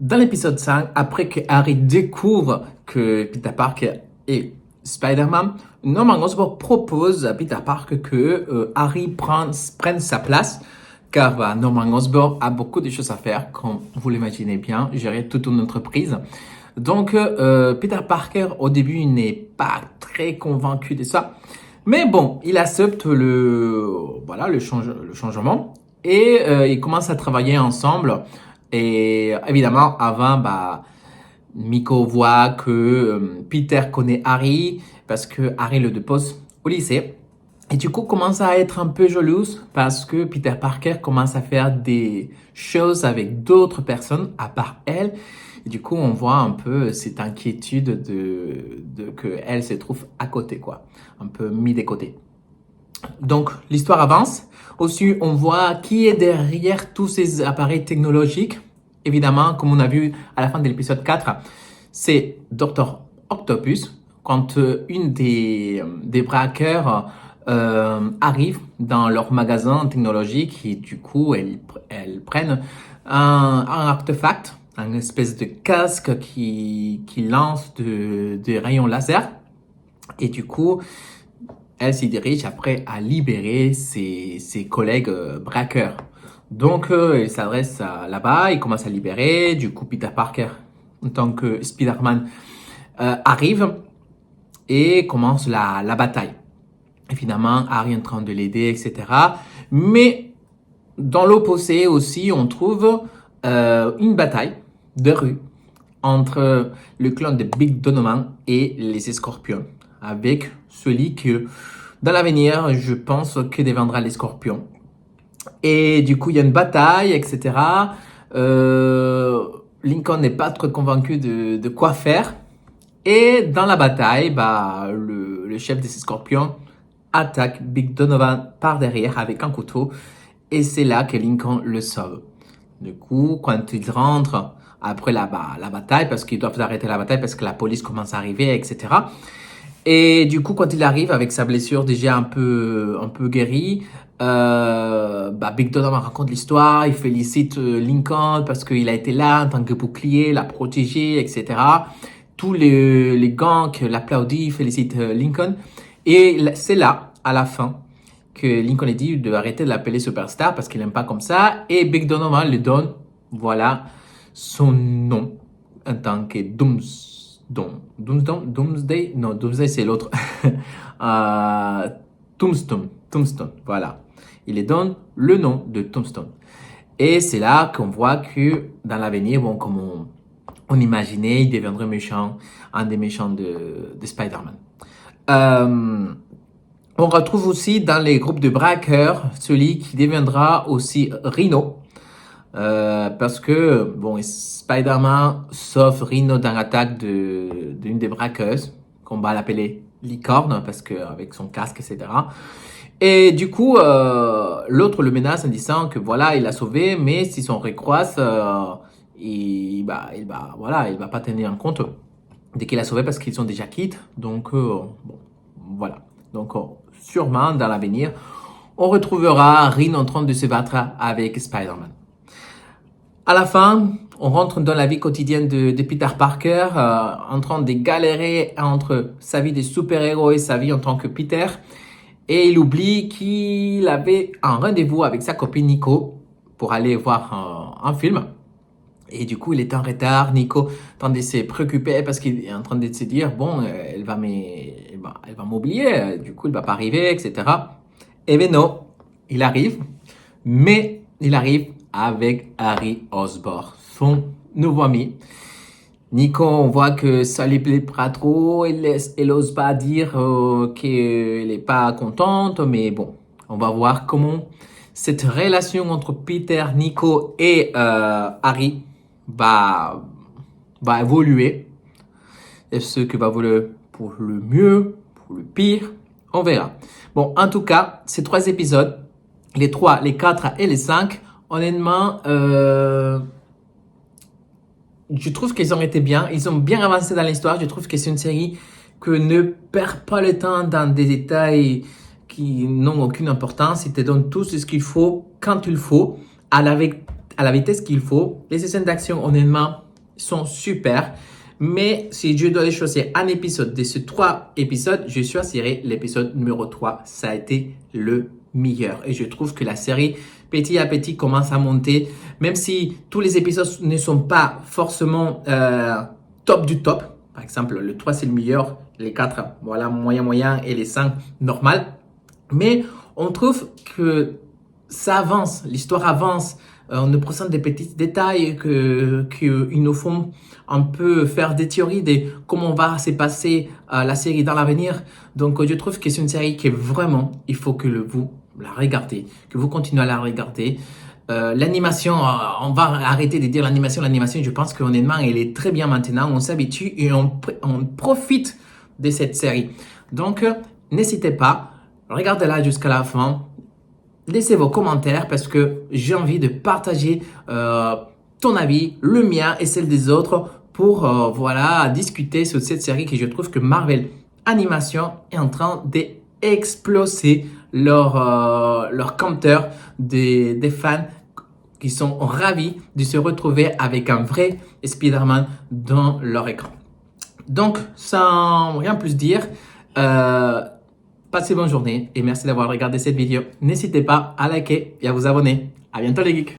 Dans l'épisode 5, après que Harry découvre que Peter Parker est Spider-Man, Norman Osborn propose à Peter Parker que Harry prenne sa place, car Norman Osborn a beaucoup de choses à faire, comme vous l'imaginez bien, gérer toute une entreprise. Donc Peter Parker, au début, il n'est pas très convaincu de ça. Mais bon, il accepte le changement et ils commencent à travailler ensemble. Et évidemment, avant, Miko voit que Peter connaît Harry parce que Harry le dépose au lycée. Et du coup, commence à être un peu jalouse parce que Peter Parker commence à faire des choses avec d'autres personnes à part elle. Et du coup, on voit un peu cette inquiétude de que elle se trouve à côté, quoi. Un peu mis de côté. Donc, l'histoire avance. Aussi, on voit qui est derrière tous ces appareils technologiques. Évidemment, comme on a vu à la fin de l'épisode 4, c'est Dr. Octopus. Quand une des braqueurs arrive dans leur magasin technologique et du coup, elles prennent un artefact, une espèce de casque qui lance des rayons laser. Et du coup, elle s'y dirige après à libérer ses collègues braqueurs. Donc, il s'adresse là-bas, il commence à libérer. Du coup, Peter Parker, en tant que Spider-Man, arrive et commence la bataille. Évidemment, Harry est en train de l'aider, etc. Mais dans l'opposé aussi, on trouve une bataille de rue entre le clan de Big Donovan et les Scorpions, avec celui que, dans l'avenir, je pense que deviendra les Scorpions. Et du coup, il y a une bataille, etc. Lincoln n'est pas trop convaincu de quoi faire. Et dans la bataille, le chef des Scorpions attaque Big Donovan par derrière avec un couteau. Et c'est là que Lincoln le sauve. Du coup, quand il rentre après la bataille, parce qu'ils doivent arrêter la bataille parce que la police commence à arriver, etc. Et du coup, quand il arrive avec sa blessure déjà un peu guérie, Big Donovan raconte l'histoire, il félicite Lincoln parce qu'il a été là en tant que bouclier, l'a protégé, etc. Tous les gangs l'applaudissent, félicitent Lincoln. Et c'est là, à la fin, que Lincoln a dit de arrêter de l'appeler Superstar parce qu'il n'aime pas comme ça. Et Big Donovan lui donne, voilà, son nom en tant que Doomsday, non, Doomsday c'est l'autre. Tombstone, voilà. Il lui donne le nom de Tombstone. Et c'est là qu'on voit que dans l'avenir, bon, comme on imaginait, il deviendrait méchant, un des méchants de Spider-Man. On retrouve aussi dans les groupes de braqueurs celui qui deviendra aussi Rhino. Parce que, bon, Spider-Man sauve Rhino dans l'attaque d'une des braqueuses, qu'on va l'appeler Licorne, parce que avec son casque, etc. Et du coup, l'autre le menace en disant que voilà, il l'a sauvé, mais si son recroise, il va pas tenir en compte dès qu'il a sauvé parce qu'ils sont déjà quittes. Donc, bon, voilà. Donc, sûrement, dans l'avenir, on retrouvera Rhino en train de se battre avec Spider-Man. À la fin, on rentre dans la vie quotidienne de Peter Parker, en train de galérer entre sa vie de super-héros et sa vie en tant que Peter. Et il oublie qu'il avait un rendez-vous avec sa copine Nico pour aller voir un film. Et du coup, il est en retard. Nico est en train de se préoccuper parce qu'il est en train de se dire, bon, elle va m'oublier, du coup, il va pas arriver, etc. Et bien non, il arrive, mais il arrive avec Harry Osborn, son nouveau ami. Nico, on voit que ça lui plaît pas trop, elle ose pas dire qu'elle est pas contente, mais bon, on va voir comment cette relation entre Peter, Nico et Harry va évoluer. Est-ce que va évoluer pour le mieux, pour le pire? On verra. Bon, en tout cas, ces 3 épisodes, les 3, les 4 et les 5, honnêtement, je trouve qu'ils ont été bien. Ils ont bien avancé dans l'histoire. Je trouve que c'est une série que ne perd pas le temps dans des détails qui n'ont aucune importance. Ils te donnent tout ce qu'il faut, quand il faut, à la vitesse qu'il faut. Les scènes d'action, honnêtement, sont super. Mais si je dois choisir un épisode de ces 3 épisodes, je choisirais l'épisode numéro 3. Ça a été le meilleur. Et je trouve que la série, petit à petit, commence à monter. Même si tous les épisodes ne sont pas forcément top du top. Par exemple, le 3, c'est le meilleur. Les 4, voilà, moyen. Et les 5, normal. Mais on trouve que ça avance, l'histoire avance. On nous présente des petits détails qui nous font un peu faire des théories de comment va se passer la série dans l'avenir. Donc, je trouve que c'est une série qui est vraiment, il faut que vous la regardez, que vous continuez à la regarder. L'animation, on va arrêter de dire l'animation. Je pense qu'honnêtement, elle est très bien maintenant. On s'habitue et on profite de cette série. Donc, n'hésitez pas, regardez-la jusqu'à la fin. Laissez vos commentaires parce que j'ai envie de partager ton avis, le mien et celle des autres pour voilà, discuter sur cette série que je trouve que Marvel Animation est en train d'exploser leur compteur des fans qui sont ravis de se retrouver avec un vrai Spider-Man dans leur écran. Donc, sans rien plus dire, passez bonne journée et merci d'avoir regardé cette vidéo. N'hésitez pas à liker et à vous abonner. À bientôt les geeks.